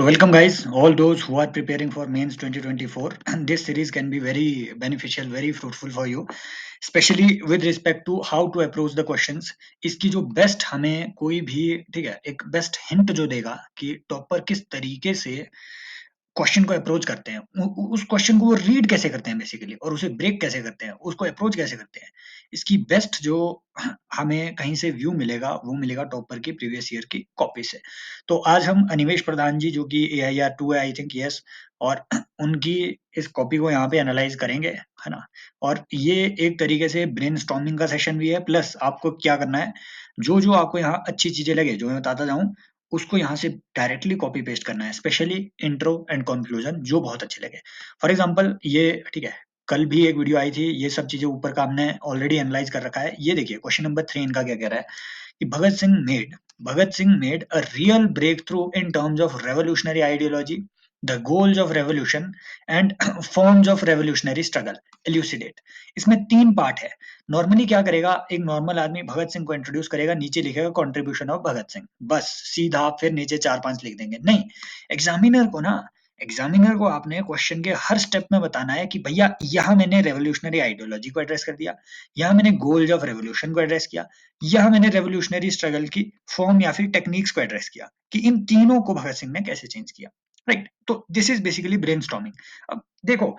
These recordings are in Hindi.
So welcome guys, all those who are preparing for mains 2024. This series can be very beneficial, very fruitful for you, especially with respect to how to approach the questions. इसकी जो बेस्ट हमें कोई भी ठीक है एक बेस्ट हिंट जो देगा कि टॉपर किस तरीके से क्वेश्चन को अप्रोच करते हैं, उस क्वेश्चन को वो रीड कैसे करते हैं बेसिकली, और उसे ब्रेक कैसे करते हैं, उसको अप्रोच कैसे करते हैं, इसकी बेस्ट जो हमें कहीं से व्यू मिलेगा वो मिलेगा टॉपर की प्रीवियस ईयर की कॉपी से। तो आज हम अनिमेश प्रधान जी जो कि AIR 2 है आई थिंक, यस, और उनकी इस कॉपी को यहाँ पे एनालाइज करेंगे, है ना। और ये एक तरीके से ब्रेनस्टॉर्मिंग का सेशन भी है, प्लस आपको क्या करना है, जो जो आपको यहाँ अच्छी चीजें लगे जो मैं बताता जाऊँ उसको यहाँ से डायरेक्टली कॉपी पेस्ट करना है, स्पेशली इंट्रो एंड कंक्लूजन जो बहुत अच्छे लगे। फॉर एग्जांपल ये ठीक है, कल भी एक वीडियो आई थी, ये सब चीजें ऊपर का हमने ऑलरेडी एनालाइज कर रखा है। ये देखिए क्वेश्चन नंबर 3 इनका क्या कह रहा है कि Bhagat Singh made a real breakthrough in terms of revolutionary ideology, the goals of revolution and forms of revolutionary struggle, elucidate. इसमें 3 पार्ट है। नॉर्मली क्या करेगा, एक नॉर्मल आदमी भगत सिंह को इंट्रोड्यूस करेगा, नीचे लिखेगा कंट्रीब्यूशन ऑफ भगत सिंह, बस सीधा फिर नीचे 4-5 लिख देंगे। नहीं, एग्जामिनर को ना, एग्जामिनर को आपने क्वेश्चन के हर स्टेप में बताना है कि भैया यहाँ मैंने रेवोल्यूशनरी आइडियोलॉजी को एड्रेस कर दिया, यहाँ मैंने गोल्स ऑफ रेवोल्यूशन को एड्रेस किया, यहाँ मैंने रेवोल्यूशनरी स्ट्रगल की फॉर्म या फिर टेक्निक्स को एड्रेस किया कि इन तीनों को भगत सिंह ने कैसे चेंज किया, राइट। तो दिस इज बेसिकली ब्रेनस्टॉर्मिंग। अब देखो,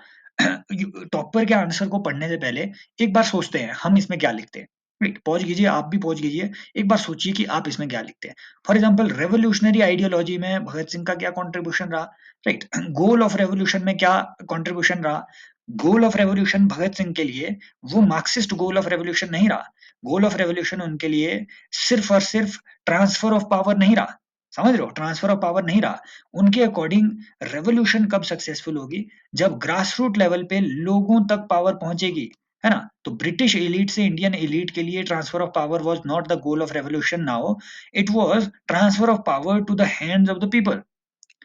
टॉपर के आंसर को पढ़ने से पहले एक बार सोचते हैं हम इसमें क्या लिखते हैं, राइट। पॉज कीजिए, आप भी पॉज कीजिए, एक बार सोचिए कि आप इसमें क्या लिखते हैं। फॉर एग्जांपल रेवोल्यूशनरी आइडियोलॉजी में भगत सिंह का क्या कंट्रीब्यूशन रहा, राइट। गोल ऑफ रेवोल्यूशन में क्या कंट्रीब्यूशन रहा। गोल ऑफ रेवोल्यूशन भगत सिंह के लिए वो मार्क्सिस्ट गोल ऑफ रेवोल्यूशन नहीं रहा। गोल ऑफ रेवोल्यूशन उनके लिए सिर्फ और सिर्फ ट्रांसफर ऑफ पावर नहीं रहा, समझ रहे हो, ट्रांसफर ऑफ पावर नहीं रहा। उनके अकॉर्डिंग रेवोल्यूशन कब सक्सेसफुल होगी, जब ग्रास रूट लेवल पे लोगों तक पावर पहुंचेगी, है ना। तो ब्रिटिश एलीट से इंडियन एलीट के लिए transfer of power was not the goal of revolution, now it was transfer of power to the hands of the people.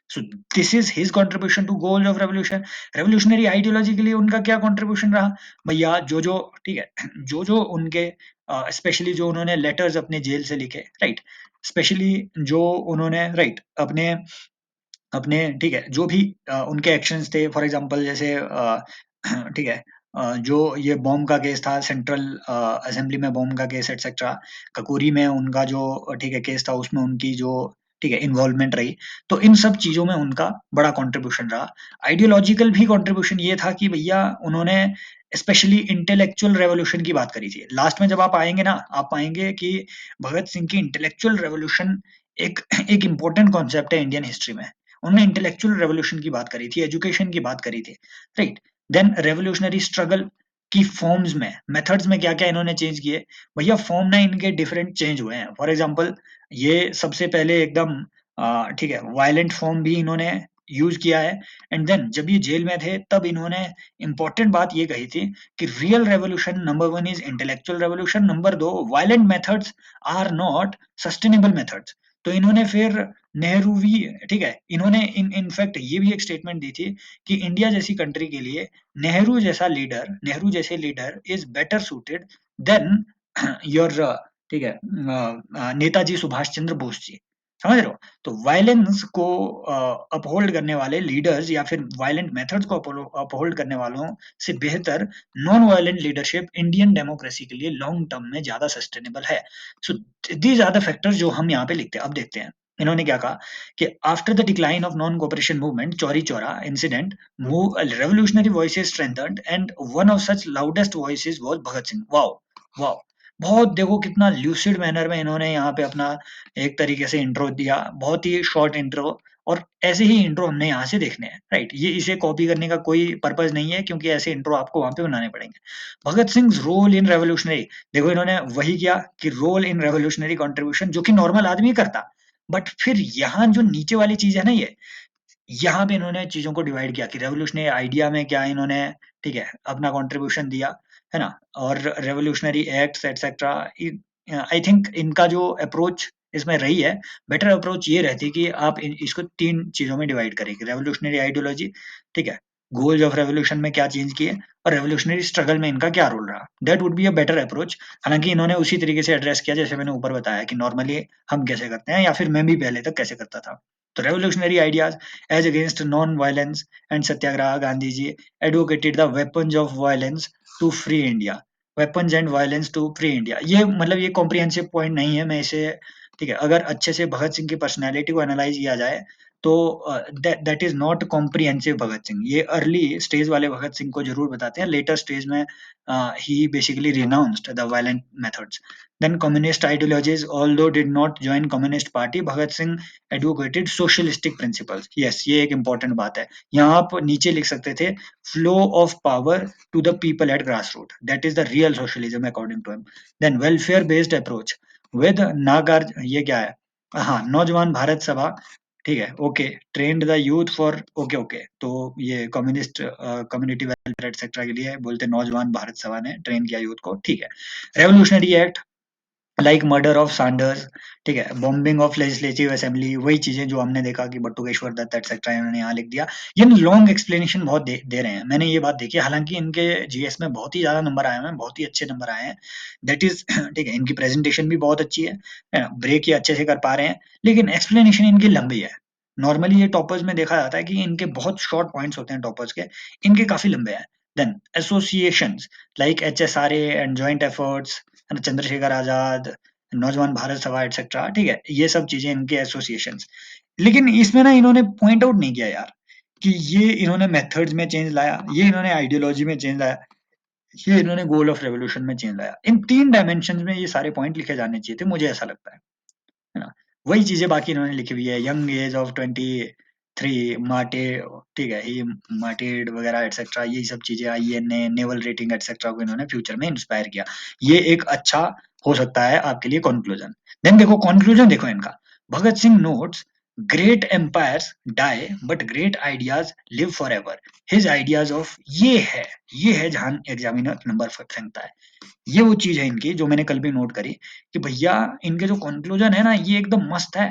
So this is his contribution to goal of revolution. Revolutionary ideology के लिए उनका क्या कंट्रीब्यूशन रहा, भैया जो जो ठीक है, जो जो उनके स्पेशली जो उन्होंने लेटर्स अपने जेल से लिखे, राइट, स्पेशली जो उन्होंने, राइट, अपने अपने ठीक है, जो भी उनके एक्शंस थे, फॉर एग्जांपल जैसे ठीक है, जो ये बॉम्ब का केस था, सेंट्रल असेंबली में बॉम्ब का केस एटसेट्रा, ककूरी में उनका जो ठीक है केस था, उसमें उनकी जो ठीक है इन्वॉल्वमेंट रही। तो इन सब चीजों में उनका बड़ा कंट्रीब्यूशन रहा। आइडियोलॉजिकल भी कंट्रीब्यूशन ये था कि भैया उन्होंने स्पेशली इंटेलेक्चुअल रेवोल्यूशन की बात करी थी। लास्ट में जब आप आएंगे ना, आप पाएंगे कि भगत सिंह की इंटेलेक्चुअल रेवोल्यूशन एक एक इम्पोर्टेंट कॉन्सेप्ट है इंडियन हिस्ट्री में। उन्होंने इंटेलेक्चुअल रेवोल्यूशन की बात करी थी, एजुकेशन की बात करी थी, राइट। देन रेवोल्यूशनरी स्ट्रगल की फॉर्म्स में, मेथड्स में क्या-क्या इन्होंने चेंज किए, भैया फॉर्म ना इनके डिफरेंट चेंज हुए हैं। फॉर एग्जांपल ये सबसे पहले एकदम ठीक है वायलेंट फॉर्म भी इन्होंने यूज किया है। एंड देन जब ये जेल में थे तब इन्होंने इंपॉर्टेंट बात ये कही थी कि real revolution number 1 is intellectual revolution, number 2 violent methods are not sustainable methods. तो इन्होंने फिर नेहरू भी ठीक है, इन्होंने इनफैक्ट ये भी एक स्टेटमेंट दी थी कि इंडिया जैसी कंट्री के लिए नेहरू जैसे leader is better suited than your ठीक है नेताजी सुभाष चंद्र बोस जी, समझ रहे हो। तो वायलेंस को अपहोल्ड करने वाले लीडर्स या फिर वायलेंट मेथड्स को अपहोल्ड करने वालों से बेहतर non violent leadership Indian democracy के लिए लॉन्ग टर्म में ज्यादा सस्टेनेबल है। So these are the factors जो हम यहाँ पे लिखते हैं। अब देखते हैं इन्होंने क्या कहा कि after the decline of non cooperation movement, Chauri Chaura incident, revolutionary voices strengthened and one of such loudest voices was Bhagat Singh. Wow, wow, बहुत देखो कितना ल्यूसिड मैनर में इन्होंने यहाँ पे अपना एक तरीके से इंट्रो दिया, बहुत ही शॉर्ट इंट्रो। और ऐसे ही इंट्रो हमने यहाँ से देखने हैं, राइट। ये इसे कॉपी करने का कोई पर्पज नहीं है, क्योंकि ऐसे इंट्रो आपको वहां पे बनाने पड़ेंगे। Bhagat Singh role in revolutionary, देखो इन्होंने वही किया कि रोल इन रेवोल्यूशनरी कंट्रीब्यूशन, जो कि नॉर्मल आदमी करता, बट फिर यहाँ जो नीचे वाली चीज है ना, ये यहाँ पे इन्होंने चीजों को डिवाइड किया कि रेवोल्यूशनरी आइडिया में क्या इन्होंने ठीक है अपना कंट्रीब्यूशन दिया, है ना। और revolutionary acts etcetera. I think इनका जो अप्रोच इसमें रही है, बेटर अप्रोच ये रहती कि आप इसको 3 चीजों में डिवाइड करें, रेवोल्यूशनरी आइडियोलॉजी, ठीक है, गोल्स ऑफ रेवोल्यूशन में क्या चेंज किए, और रेवोल्यूशनरी स्ट्रगल में इनका क्या रोल रहा। That would be a better approach. हालांकि इन्होंने उसी तरीके से एड्रेस किया जैसे मैंने ऊपर बताया कि नॉर्मली हम कैसे करते हैं, या फिर मैं भी पहले तक कैसे करता था। तो revolutionary ideas as against non-violence and satyagraha, Gandhi ji advocated the weapons of violence to free India. Weapons and violence to free India. ये मतलब ये comprehensive point नहीं है, मैं इसे ठीक है, अगर अच्छे से भगत सिंह की पर्सनैलिटी को एनालाइज किया जाए तो that is not comprehensive Bhagat Singh. ये अर्ली स्टेज वाले भगत सिंह को जरूर बताते हैं, लेटर स्टेज में ही basically renounced the violent methods. Then communist ideologies, although did not join communist party, Bhagat Singh advocated socialistic principles. Yes, ये एक इंपॉर्टेंट बात है। यहाँ आप नीचे लिख सकते थे flow of power to the people at grass root, that is the real socialism according to him. Then welfare based approach with Nagarjun, ये क्या है, हाँ, नौजवान भारत सभा, ठीक है, okay, trained the youth for, okay okay, तो ये कम्युनिस्ट कम्युनिटी वेलफेयर एक्सेट्रा के लिए बोलते नौजवान भारत सभा ने ट्रेन किया यूथ को, ठीक है। Revolutionary act like murder of Saunders, ठीक है, बॉम्बिंग ऑफ लेजिस्लेटिव असेंबली, वही चीजें जो हमने देखा कि बटुकेश्वर दत्त एक्सेट्रा इन्होंने यहाँ लिख दिया। ये लॉन्ग एक्सप्लेनेशन बहुत दे रहे हैं, मैंने ये बात देखी, हालांकि इनके जीएस में बहुत ही ज्यादा नंबर आए हैं, बहुत ही अच्छे नंबर आए हैं, दैट इज ठीक है, इनकी प्रेजेंटेशन भी बहुत अच्छी है ना, ब्रेक ये अच्छे से कर पा रहे हैं, लेकिन एक्सप्लेनेशन इनकी लंबी है। नॉर्मली ये टॉपर्स में देखा जाता है कि इनके बहुत शॉर्ट पॉइंट्स होते हैं टॉपर्स के, इनके काफी लंबे हैं। Then associations like HSRA and joint efforts, Chandrashekhar Azad, Naujawan Bharat सभा एटसेट्रा, ठीक है, ये सब चीजें इनके एसोसिएशंस। लेकिन इसमें ना इन्होंने पॉइंट आउट नहीं किया यार कि ये इन्होंने मेथड्स में चेंज लाया, ये इन्होंने आइडियोलॉजी में चेंज लाया, ये इन्होंने गोल ऑफ रेवोल्यूशन में चेंज लाया। इन 3 डायमेंशंस में ये सारे पॉइंट लिखे जाने चाहिए थे, मुझे ऐसा लगता है ना? वही चीजें बाकी इन्होंने लिखी हुई है, यंग एज ऑफ 23 मार्टे, ठीक है, ही मार्टेड वगैरह एटसेट्रा, यही सब चीजें आई है, नेवल रेटिंग एटसेट्रा को इन्होंने फ्यूचर में इंस्पायर किया। ये एक अच्छा हो सकता है आपके लिए कंक्लूजन। देन देखो कंक्लूजन, देखो इनका, Bhagat Singh notes great empires die but great ideas live forever. His ideas of, ये है जहां एग्जामिनर नंबर फेंकता है। ये वो चीज है इनकी जो मैंने कल भी नोट करी कि भैया इनके जो कंक्लूजन है ना, ये एकदम मस्त है।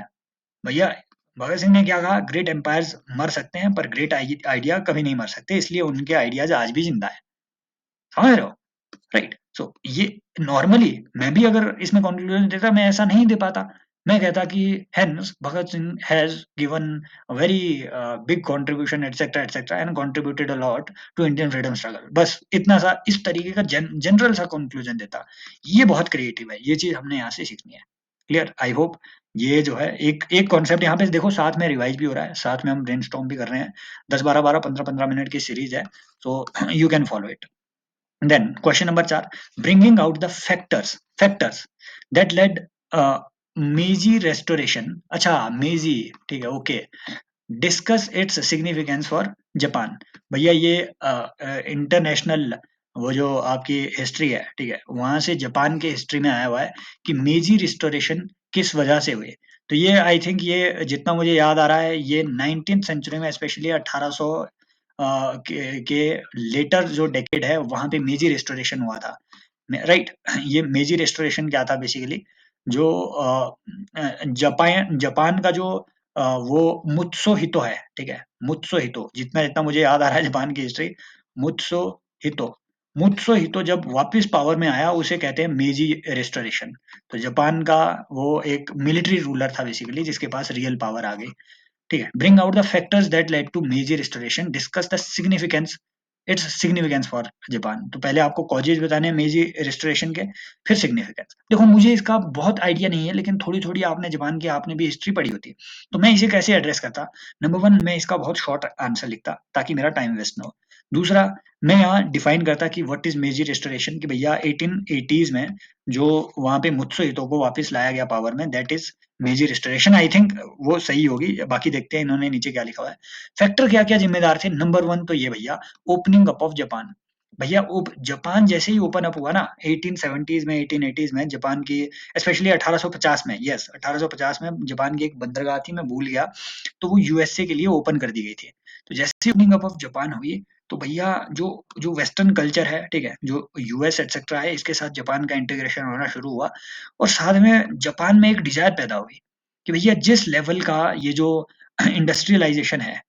भैया भगत सिंह ने क्या कहा, ग्रेट एम्पायर्स मर सकते हैं पर ग्रेट आइडिया कभी नहीं मर सकते, इसलिए उनके आइडियाज आज भी जिंदा है। समझ रहे हो? राइट। सो ये नॉर्मली मैं भी अगर इसमें कंक्लूजन देता, मैं ऐसा नहीं दे पाता। मैं कहता कि hence Bhagat Singh has given a very big contribution etcetera and contributed a lot to Indian freedom struggle. बस इतना सा, इस तरीके का जनरल सा कंक्लूजन देता। ये बहुत क्रिएटिव है, ये चीज हमने यहाँ से सीखनी है। क्लियर? आई होप ये जो है एक एक कॉन्सेप्ट यहाँ पे देखो, साथ में रिवाइज भी हो रहा है, साथ में हम ब्रेनस्टॉर्म भी कर रहे हैं। 10-12 15-15 मिनट की सीरीज है, so you can follow it. Then question number 4, bringing out the factors that led Meiji restoration. अच्छा, Meiji, ठीक है, okay, discuss it's significance for Japan. भैया ये इंटरनेशनल वो जो आपकी हिस्ट्री है, ठीक है, वहां से जापान के हिस्ट्री में आया हुआ है कि मेजी रिस्टोरेशन किस वजह से हुए। तो ये आई थिंक, ये जितना मुझे याद आ रहा है, ये 19th सेंचुरी में स्पेशली 1800 के लेटर जो डेकेड है, वहां पे मेजी रिस्टोरेशन हुआ था, राइट। ये मेजी रिस्टोरेशन क्या था बेसिकली, जो जापान जापान का जो वो मुत्सो हितो है, ठीक है, मुत्सो हितो, जितना जितना मुझे याद आ रहा है जापान की हिस्ट्री, मुत्सो हितो, मुत्सो हितो जब वापस पावर में आया, उसे कहते हैं मेजी रिस्टोरेशन। तो जापान का वो एक मिलिट्री रूलर था बेसिकली, जिसके पास रियल पावर आ गई, ठीक है। Bring out the factors that led to Meiji restoration, discuss the significance, its significance for Japan. तो पहले आपको कॉजेज बताने हैं मेजी रिस्टोरेशन के, फिर सिग्निफिकेंस। देखो मुझे इसका बहुत आइडिया नहीं है, लेकिन थोड़ी थोड़ी आपने जापान की, आपने भी हिस्ट्री पढ़ी होती है, तो मैं इसे कैसे एड्रेस करता। नंबर 1, मैं इसका बहुत शॉर्ट आंसर लिखता ताकि मेरा टाइम वेस्ट ना हो। दूसरा, मैं यहाँ डिफाइन करता कि व्हाट इज मेजी रिस्टोरेशन, कि भैया 1880s में जो वहां पे मुत्सो हितो को वापस लाया गया पावर में, दैट इज मेजी रिस्टोरेशन। आई थिंक वो सही होगी, बाकी देखते हैं इन्होंने नीचे क्या लिखा हुआ है। फैक्टर क्या क्या जिम्मेदार थे। नंबर 1 तो ये भैया, ओपनिंग अप ऑफ जापान। भैया जापान जैसे ही ओपन अप हुआ ना 1870s में, 1880s में, जापान की स्पेशली 1850 में, यस 1850 में जापान की एक बंदरगाह थी, मैं भूल गया, तो वो यूएसए के लिए ओपन कर दी गई थी। तो जैसे ओपनिंग अप ऑफ जापान हुई, तो भैया जो जो वेस्टर्न कल्चर है, ठीक है, जो यूएस एटसेट्रा है, इसके साथ जापान का इंटीग्रेशन होना शुरू हुआ, और साथ में जापान में एक डिजायर पैदा हुई कि भैया जिस लेवल का ये जो इंडस्ट्रियलाइजेशन है,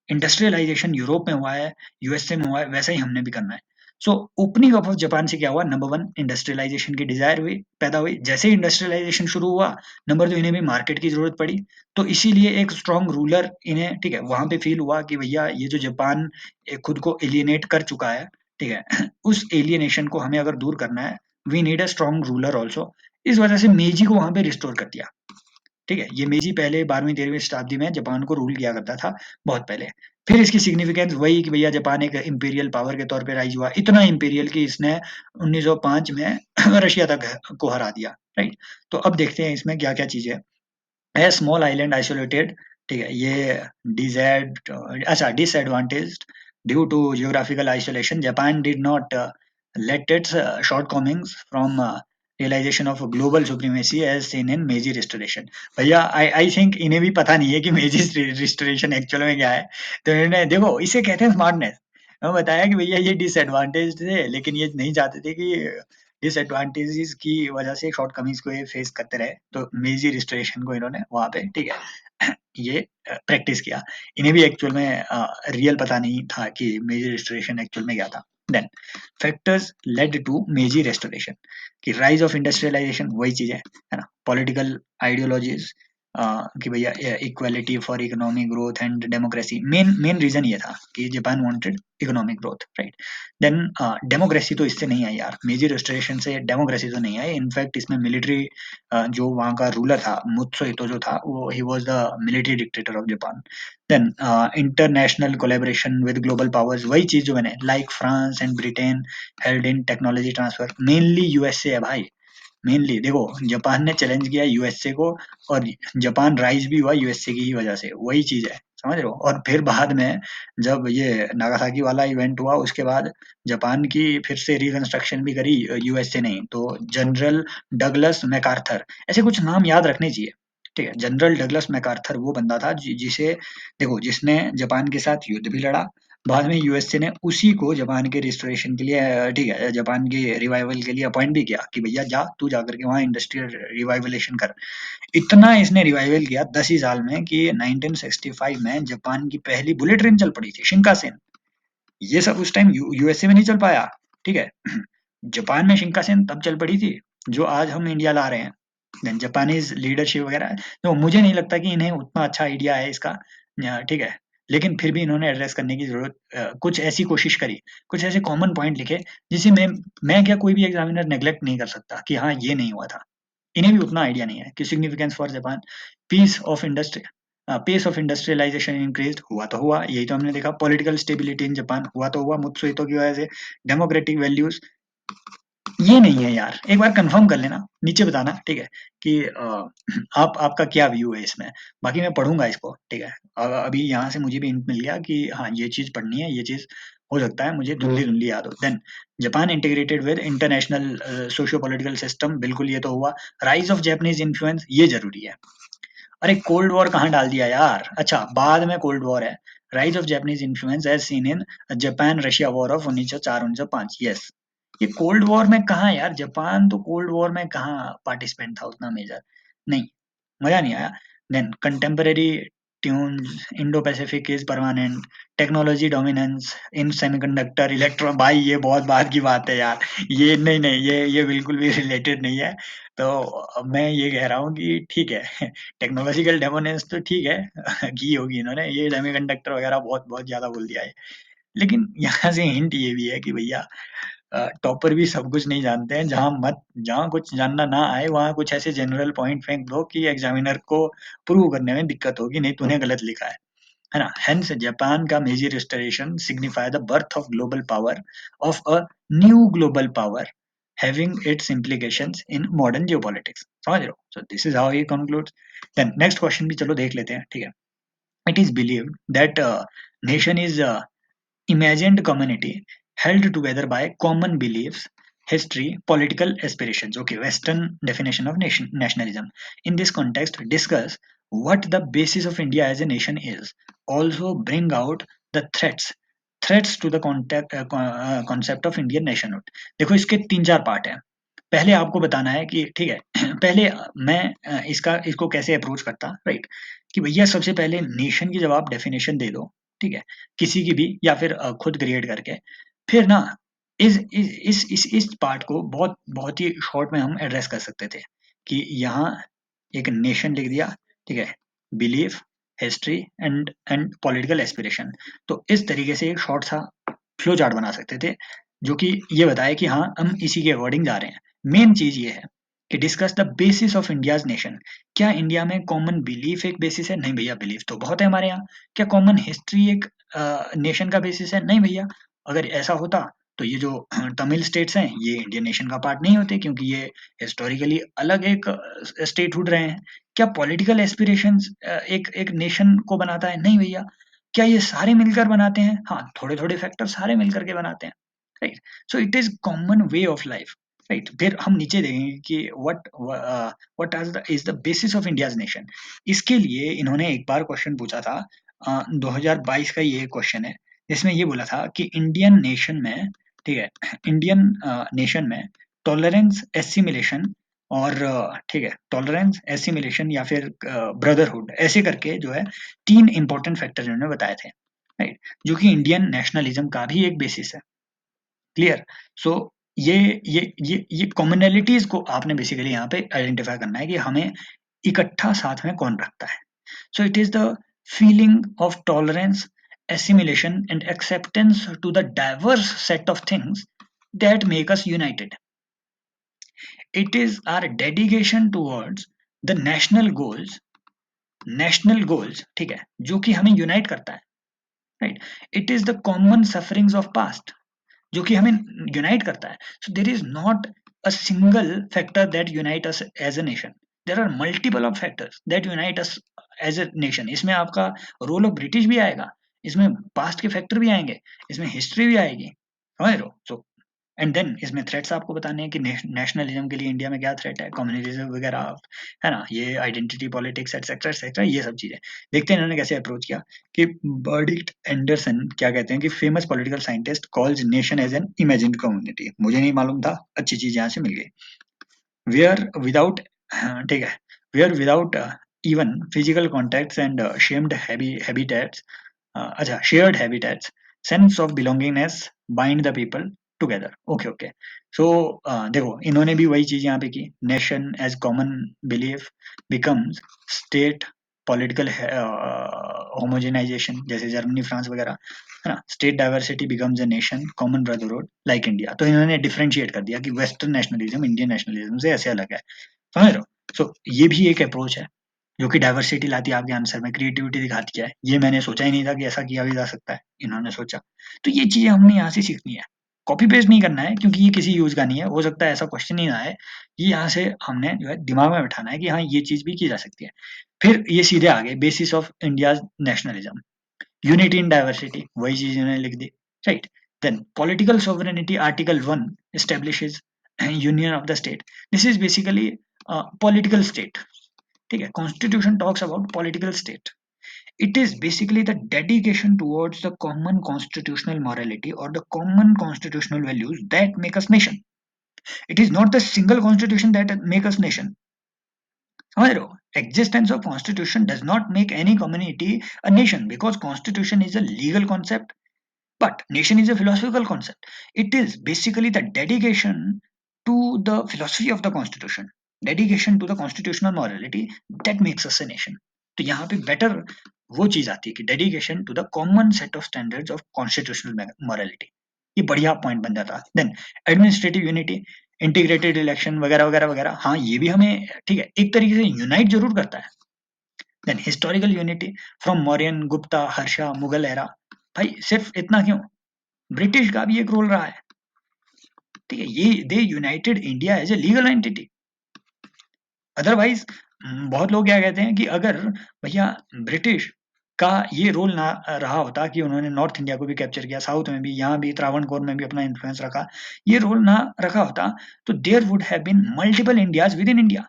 इंडस्ट्रियलाइजेशन यूरोप में हुआ है, यूएसए में हुआ है, वैसा ही हमने भी करना है। So opening up of Japan से क्या हुआ, नंबर 1 इंडस्ट्रियलाइजेशन की डिजायर हुई, पैदा हुई। जैसे ही इंडस्ट्रियलाइजेशन शुरू हुआ, नंबर 2 इन्हें भी मार्केट की जरूरत पड़ी, तो इसीलिए एक स्ट्रॉन्ग रूलर इन्हें, ठीक है, वहां पे फील हुआ कि भैया ये जो जापान खुद को एलियनेट कर चुका है, ठीक है, उस एलियनेशन को हमें अगर दूर करना है, we need a strong ruler also. इस वजह से मेजी को वहां पे रिस्टोर कर दिया, ठीक है। ये मेजी पहले 12वीं-13वीं शताब्दी में जापान को रूल किया करता था, बहुत पहले। फिर इसकी सिग्निफिकेंस वही कि भैया जापान एक इंपीरियल पावर के तौर पे राइज हुआ, इतना इंपीरियल कि इसने 1905 में रशिया तक को हरा दिया, राइट। तो अब देखते हैं इसमें क्या क्या चीजें। ए स्मॉल आइलैंड आइसोलेटेड, ठीक है, ये डिजेड अच्छा disadvantaged due to geographical isolation, Japan did not let its shortcomings from realization of global supremacy as seen in Meiji Restoration। भैया आई थिंक इन्हें भी पता नहीं है कि मेजी रिस्टोरेशन एक्चुअल में क्या है। तो इन्होंने देखो, इसे कहते हैं स्मार्टनेस। हमें बताया कि भैया ये डिसएडवांटेज थे, लेकिन ये नहीं चाहते थे कि डिसएडवांटेजेस की वजह से शॉर्टकमिंग्स को ये फेस करते रहे, तो मेजी रिस्टोरेशन को इन्होंने वहां पे, ठीक है, ये प्रैक्टिस किया। इन्हें भी एक्चुअल में रियल पता नहीं था कि मेजी रिस्टोरेशन एक्चुअल में क्या था। Then factors led to Meiji restoration, कि राइज ऑफ इंडस्ट्रियलाइजेशन, वही चीज है ना, पॉलिटिकल आइडियोलॉजीज, कि भैया equality for economic growth and democracy, main main reason ये था कि Japan wanted economic growth, right. Then democracy तो इससे नहीं आई यार, मेजी रेस्टोरेशन से डेमोक्रेसी तो नहीं आई। इनफैक्ट इसमें मिलिट्री, जो वहाँ का रूलर था मुत्सुहितो जो था, वो he was the military dictator of Japan. Then international collaboration with global powers, वही चीज जो मैंने, like France and Britain held in technology transfer, mainly USA है भाई। मेनली देखो, जापान ने चैलेंज किया यूएसए को, और जापान राइज भी हुआ यूएसए की ही वजह से, वही चीज है, समझ रहे हो। और फिर बाद में जब ये नागासाकी वाला इवेंट हुआ, उसके बाद जापान की फिर से रिकंस्ट्रक्शन भी करी यूएसए ने, तो जनरल डगलस मैकार्थर, ऐसे कुछ नाम याद रखने चाहिए, ठीक है। जनरल डगलस मैकार्थर वो बंदा था जिसे, देखो, जिसने जापान के साथ युद्ध भी लड़ा, बाद में यूएसए ने उसी को जापान के रिस्टोरेशन के लिए, ठीक है, जापान के रिवाइवल के लिए अपॉइंट भी किया कि भैया जा तू जाकर के वहाँ इंडस्ट्रियल रिवाइवलेशन कर। इतना इसने रिवाइवल किया 10 ही साल में कि 1965 में जापान की पहली बुलेट ट्रेन चल पड़ी थी, शिंकासेन। ये सब उस टाइम यूएसए में नहीं चल पाया, ठीक है। जापान में शिंकासेन तब चल पड़ी थी, जो आज हम इंडिया ला रहे हैं। देन जापानीज लीडरशिप वगैरह, तो मुझे नहीं लगता कि इन्हें उतना अच्छा आइडिया है इसका, ठीक है। लेकिन फिर भी इन्होंने एड्रेस करने की जरूरत, कुछ ऐसी कोशिश करी, कुछ ऐसे कॉमन पॉइंट लिखे, जिसे मैं क्या, कोई भी एग्जामिनर नेग्लेक्ट नहीं कर सकता कि हाँ ये नहीं हुआ था। इन्हें भी उतना आइडिया नहीं है कि significance for Japan, peace of industry, pace of industrialization increase, हुआ तो हुआ, यही तो हमने देखा। पॉलिटिकल स्टेबिलिटी इन जापान, हुआ तो हुआ मुत्सुहितो की वजह से। डेमोक्रेटिक वैल्यूज, ये नहीं है यार, एक बार कंफर्म कर लेना, नीचे बताना, ठीक है, कि आप आपका क्या व्यू है इसमें। बाकी मैं पढ़ूंगा इसको, ठीक है। अभी यहाँ से मुझे भी हिंट मिल गया कि हाँ ये चीज पढ़नी है, ये चीज हो सकता है मुझे धुंधली धुंधली याद हो। Then Japan integrated with international socio political system, बिल्कुल ये तो हुआ। राइज ऑफ जैपनीज इन्फ्लुएंस, ये जरूरी है। अरे कोल्ड वॉर कहाँ डाल दिया यार, अच्छा बाद में कोल्ड वॉर है। Rise of Japanese influence as seen in Japan Russia war of 1904-1905, yes. ये कोल्ड वॉर में कहाँ यार, जापान तो कोल्ड वॉर में कहाँ पार्टिसिपेंट था उतना मेजर, नहीं, मजा नहीं आया। Then contemporary tunes, Indo Pacific is permanent, technology dominance in semiconductor electron, भाई ये बहुत बाद की बात है यार, ये नहीं नहीं, ये बिल्कुल भी रिलेटेड नहीं है। तो मैं ये कह रहा हूँ कि ठीक है, टेक्नोलॉजिकल डोमिनेंस तो ठीक है, की होगी इन्होंने, ये सेमीकंडक्टर वगैरह बहुत बहुत ज्यादा बोल दिया है। लेकिन यहाँ से हिंट ये भी है कि भैया टॉपर भी सब कुछ नहीं जानते हैं, जहाँ कुछ जानना ना आए वहाँ कुछ ऐसे जनरल पॉइंट फेंक दो कि एग्जामिनर को प्रूव करने में दिक्कत होगी, नहीं तूने गलत लिखा है ना। हेंस जापान का major restoration signify the birth of global power, of a new global power having its implications in modern geopolitics, समझ रहे हो। so this is how he concludes। then next question भी चलो देख लेते हैं, ठीक है। it is believed that nation is imagined community held together by common beliefs, history, political aspirations. Okay, Western definition of nationalism. In this context, discuss what the basis of India as a nation is. Also, bring out the threats to the concept of Indian nationhood. देखो इसके तीन चार पार्ट हैं। पहले आपको बताना है कि ठीक है, पहले मैं इसको कैसे अप्रोच करता, राइट, कि भैया सबसे पहले नेशन की जब आप डेफिनेशन दे दो, ठीक है, किसी की भी, या फिर खुद क्रिएट करके, फिर ना इस पार्ट को बहुत ही शॉर्ट में हम एड्रेस कर सकते थे कि यहाँ एक नेशन लिख दिया, ठीक है, belief, history and political aspiration. तो इस तरीके से एक शॉर्ट सा फ्लो चार्ट बना सकते थे जो कि ये बताए कि हाँ हम इसी के अकॉर्डिंग जा रहे हैं। मेन चीज ये है कि discuss the basis of India's nation. क्या इंडिया में कॉमन बिलीफ एक बेसिस है? नहीं भैया, बिलीफ तो बहुत है हमारे यहाँ। क्या कॉमन हिस्ट्री एक नेशन का बेसिस है? नहीं भैया। अगर ऐसा होता तो ये जो तमिल स्टेट्स हैं ये इंडियन नेशन का पार्ट नहीं होते, क्योंकि ये हिस्टोरिकली अलग एक स्टेटहुड रहे हैं। क्या पॉलिटिकल एस्पिरेशंस एक एक नेशन को बनाता है? नहीं भैया। क्या ये सारे मिलकर बनाते हैं? हाँ, थोड़े थोड़े फैक्टर सारे मिलकर के बनाते हैं, right. So it is common way of life, right. फिर हम नीचे देखेंगे कि what is the basis of India's nation. इसके लिए इन्होंने एक बार क्वेश्चन पूछा था, 2022 का ये क्वेश्चन है, जिसमें ये बोला था कि इंडियन नेशन में, ठीक है, इंडियन नेशन में टॉलरेंस, एसिमिलेशन और ठीक है, टॉलरेंस, एसिमिलेशन या फिर ब्रदरहुड, ऐसे करके जो है 3 इंपॉर्टेंट फैक्टर इन्होंने बताए थे, राइट, जो कि इंडियन नेशनलिज्म का भी एक बेसिस है। क्लियर? सो ये कॉमनैलिटीज को आपने बेसिकली यहाँ पे आइडेंटिफाई करना है कि हमें इकट्ठा साथ में कौन रखता है। So it is the feeling of tolerance, assimilation, and acceptance to the diverse set of things that make us united. It is our dedication towards the national goals, ठीक है, जो कि हमें यूनाइट करता है, right. It is the common sufferings of past, जो कि हमें यूनाइट करता है। So there is not a single factor that unite us as a nation, there are multiple of factors that unite us as a nation. इसमें आपका रोल ऑफ ब्रिटिश भी आएगा, इसमें पास्ट के फैक्टर भी आएंगे, इसमें हिस्ट्री भी आएगी, समझ रहे हो? सो एंड देन इसमें थ्रेट्स आपको बताने हैं कि नेशनलिज्म के लिए इंडिया में क्या थ्रेट है, कम्युनलिज्म वगैरह, है ना, ये आइडेंटिटी पॉलिटिक्स एटसेट्रा एटसेट्रा, ये सब चीजें। देखते हैं इन्होंने कैसे अप्रोच किया कि बर्डिक्ट एंडरसन क्या कहते हैं कि famous political scientist calls nation as an imagined community. मुझे नहीं मालूम था, अच्छी चीज यहाँ से मिल गई। वेयर विदाउट, ठीक है, where without even physical contacts and shamed habitats, अच्छा, shared habitats, sense of belongingness bind the people together. Okay okay. So देखो इन्होंने भी वही चीज यहाँ पे की, nation as common belief becomes state political homogenisation, जैसे जर्मनी, फ्रांस वगैरह, है ना। State diversity becomes a nation common brotherhood like India. तो इन्होंने डिफरेंशिएट कर दिया कि वेस्टर्न नेशनलिज्म इंडियन नेशनलिज्म से ऐसे अलग है, समझ रहे हो? सो ये भी एक अप्रोच है जो कि डाइवर्सिटी लाती है आपके आंसर में, क्रिएटिविटी दिखाती है। ये मैंने सोचा ही नहीं था कि ऐसा किया भी जा सकता है, इन्होंने सोचा। तो ये चीजें हमने यहाँ से सीखनी है, कॉपी पेस्ट नहीं करना है, क्योंकि ये किसी यूज का नहीं है। हो सकता है ऐसा क्वेश्चन ही ना आए, ये यहाँ से हमने जो है दिमाग में बैठाना है कि हाँ ये चीज भी की जा सकती है। फिर ये सीधे आगे, basis of India's nationalism, unity in diversity, वही चीज इन्होंने लिख दी, right. Then political sovereignty, article 1 establishes union of the state. This is basically political state, ठीक है। Constitution talks about political state. It is basically the dedication towards the common constitutional morality or the common constitutional values that make us nation. It is not the single constitution that make us nation. समझ रहे हो? Existence of constitution does not make any community a nation, because constitution is a legal concept, but nation is a philosophical concept. It is basically the dedication to the philosophy of the constitution, dedication to the constitutional morality that makes us a nation. तो यहाँ पे बेटर वो चीज आती है कि dedication to the common set of standards of constitutional morality. ये बढ़िया पॉइंट बन जाता है। Then administrative unity, integrated election वगैरह वगैरह वगैरह, हाँ ये भी हमें, ठीक है, एक तरीके से यूनाइट जरूर करता है। Then historical unity from Mauryan, Gupta, Harsha, Mughal era. भाई सिर्फ इतना क्यों, ब्रिटिश का भी एक रोल रहा है, ठीक है। ये they united India as a legal entity. Otherwise बहुत लोग क्या कहते हैं कि अगर भैया ब्रिटिश का ये रोल ना रहा होता कि उन्होंने नॉर्थ इंडिया को भी कैप्चर किया, साउथ में भी, यहाँ भी त्रावणकोर में भी अपना इन्फ्लुएंस रखा, ये रोल ना रखा होता तो there would have been multiple Indias within India.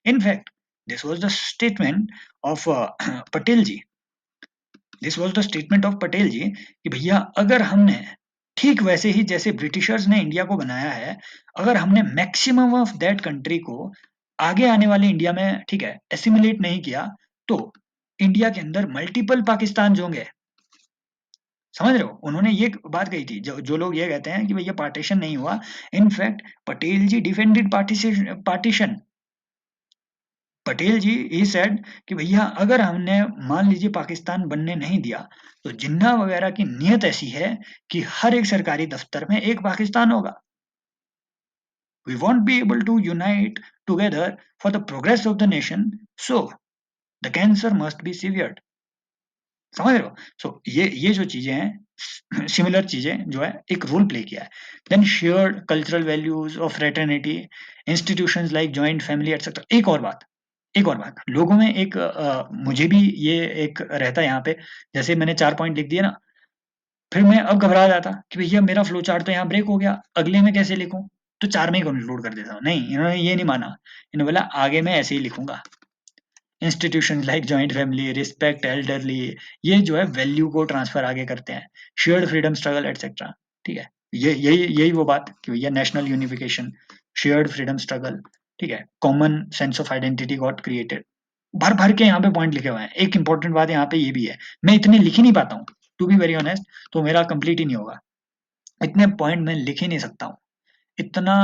In fact this was the statement of Patel ji, this was the statement of Patel ji कि भैया अगर हमने ठीक वैसे ही जैसे ब्रिटिशर्स ने इंडिया को बनाया है, अगर हमने मैक्सिमम ऑफ दैट कंट्री को आगे आने वाले इंडिया में, ठीक है, एसिमिलेट नहीं किया, तो इंडिया के अंदर मल्टीपल पाकिस्तान होंगे, समझ रहे हो? उन्होंने ये बात कही थी, जो लोग ये कहते हैं कि भैया पार्टीशन नहीं हुआ, in fact Patel ji defended partition. Patel ji ही सेड कि भैया अगर हमने मान लीजिए पाकिस्तान बनने नहीं दिया, तो जिन्ना वगैरह की नीयत ऐसी है कि हर एक सरकारी दफ्तर में एक पाकिस्तान होगा। We won't be able to unite together for the progress of the nation, so the cancer must be severed. समझ रहे हो? सो ये जो चीजें हैं, सिमिलर चीजें जो है एक रोल प्ले किया है। Then shared cultural values of fraternity, institutions like joint family etcetera. एक और बात, लोगों में एक मुझे भी ये एक रहता है यहाँ पे, जैसे मैंने 4 पॉइंट लिख दिए ना, फिर मैं अब घबरा जाता कि भैया मेरा फ्लो चार्ट तो यहाँ ब्रेक हो गया, अगले में कैसे लिखूँ? तो 4 में ही कंक्लूड कर देता हूँ। नहीं, इन्होंने ये नहीं माना। इन्होंने बोला आगे मैं ऐसे ही लिखूँगा। Institutions like joint family, respect elderly, ये जो है वैल्यू को ट्रांसफर आगे करते हैं। Shared freedom struggle etcetera. ठीक है? ये यही वो बात कि भैया national unification, shared freedom struggle, ठीक है? Common sense of identity got created. भर-भर के यहाँ पे पॉइंट लिखे हुए हैं। एक इम्पोर्टेंट बात यहाँ पे ये भी है, मैं इतने लिख ही नहीं पाता हूँ, टू बी वेरी ऑनेस्ट, तो मेरा कंप्लीट ही नहीं होगा। इतने पॉइंट मैं लिख ही नहीं सकता हूँ। इतना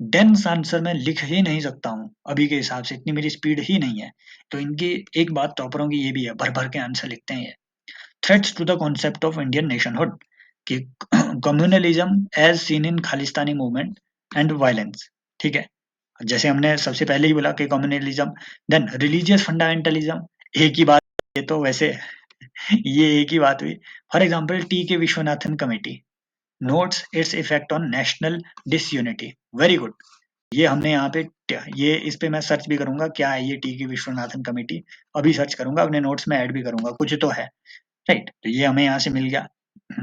डेंस आंसर मैं लिख ही नहीं सकता हूँ, अभी के हिसाब से इतनी मेरी स्पीड ही नहीं है। तो इनकी एक बात टॉपरों की ये भी है, भर-भर के आंसर लिखते हैं ये। Threats to the concept of Indian nationhood कि communalism as seen in Khalistani movement and violence, ठीक है? जैसे हमने सबसे पहले ही बोला कि कम्युनलिज्म, देन रिलीजियस फंडामेंटलिज्म, एक ही बात, ये तो वैसे ये एक ही बात हुई। For example T K Viswanathan committee notes its effect on national disunity. Very good. ये हमने यहाँ पे ये इस पे मैं सर्च भी करूंगा क्या है ये टी के विश्वनाथन कमेटी, अभी सर्च करूंगा, अपने नोट्स में ऐड भी करूंगा, कुछ तो है, राइट? तो ये हमें यहाँ से मिल गया,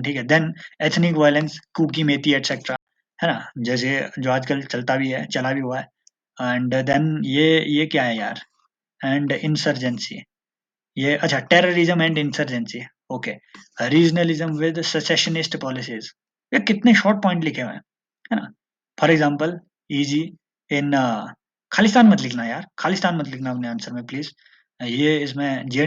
ठीक है? देन एथनिक वायलेंस, कुकी मेथी एटसेट्रा, है ना? जैसे जो आजकल चलता भी है, चला भी हुआ है। एंड देन ये क्या है यार? एंड इंसर्जेंसी, ये अच्छा, terrorism and insurgency, okay. Regionalism with secessionist policies. ये कितने शॉर्ट पॉइंट लिखे हुए हैं, है ना? For example easy in Khalistan मत लिखना यार, खालिस्तान मत लिखना अपने आंसर में प्लीज, ये इसमें जे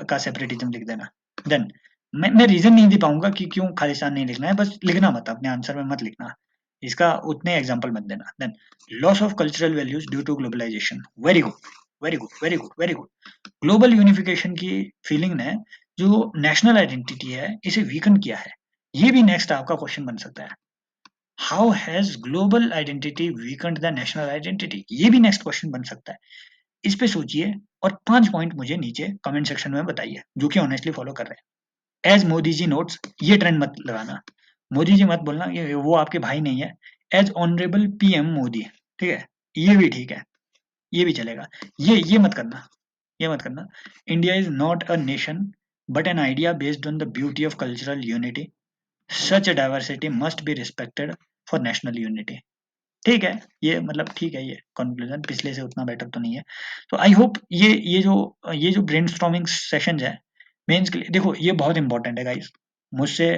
का सेपरेटिज्म लिख देना। देन मैं रीजन नहीं दे पाऊंगा कि क्यों खालिस्तान नहीं लिखना है, बस लिखना मत, अपने आंसर में मत लिखना, इसका उतने एग्जांपल मत देना। Then loss of cultural values due to globalization. Very good, very good, very good, very good. Global unification की फीलिंग ने जो नेशनल आइडेंटिटी है इसे वीकन किया है। ये भी नेक्स्ट आपका क्वेश्चन बन सकता है, how has global identity weakened the national identity, ये भी नेक्स्ट क्वेश्चन बन सकता है। इस पे सोचिए और 5 पॉइंट मुझे नीचे कमेंट सेक्शन में बताइए, जो कि ऑनेस्टली फॉलो कर रहे हैं। एज मोदी जी नोट्स, ये ट्रेंड मत लगाना, मोदी जी मत बोलना, ये वो आपके भाई नहीं है। एज ऑनरेबल पीएम मोदी, ठीक है? ये भी ठीक है, ये भी चलेगा। ये मत करना, ये मत करना। India is not a nation but an idea based on the beauty of cultural unity, such diversity must be respected for national unity. ठीक है, ये मतलब ठीक है, ये कंक्लूजन पिछले से उतना बेटर तो नहीं है। तो आई होप ये जो ब्रेनस्टॉर्मिंग सेशंस है मेंस के लिए, देखो ये बहुत इंपॉर्टेंट है गाइस। मुझसे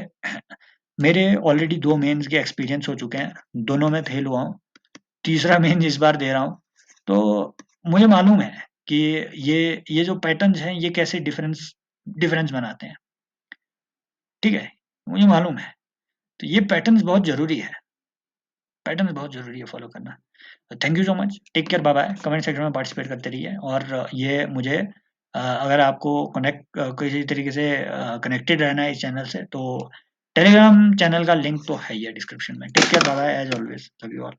मेरे ऑलरेडी 2 मेंस के एक्सपीरियंस हो चुके हैं, दोनों में फेल हुआ हूँ, तीसरा मेन इस बार दे रहा हूँ। तो मुझे मालूम है कि ये जो पैटर्न्स हैं ये कैसे डिफरेंस डिफरेंस बनाते हैं, ठीक है? मुझे मालूम है। तो ये पैटर्न्स बहुत ज़रूरी है, पैटर्न्स बहुत ज़रूरी है फॉलो करना। Thank you so much, take care, bye bye. Comment section में पार्टिसिपेट करते रहिए, और ये मुझे अगर आपको किसी तरीके से कनेक्टेड रहना है इस चैनल से, तो टेलीग्राम चैनल का लिंक तो है ही है डिस्क्रिप्शन में। Take care, bye bye, as always, love you all.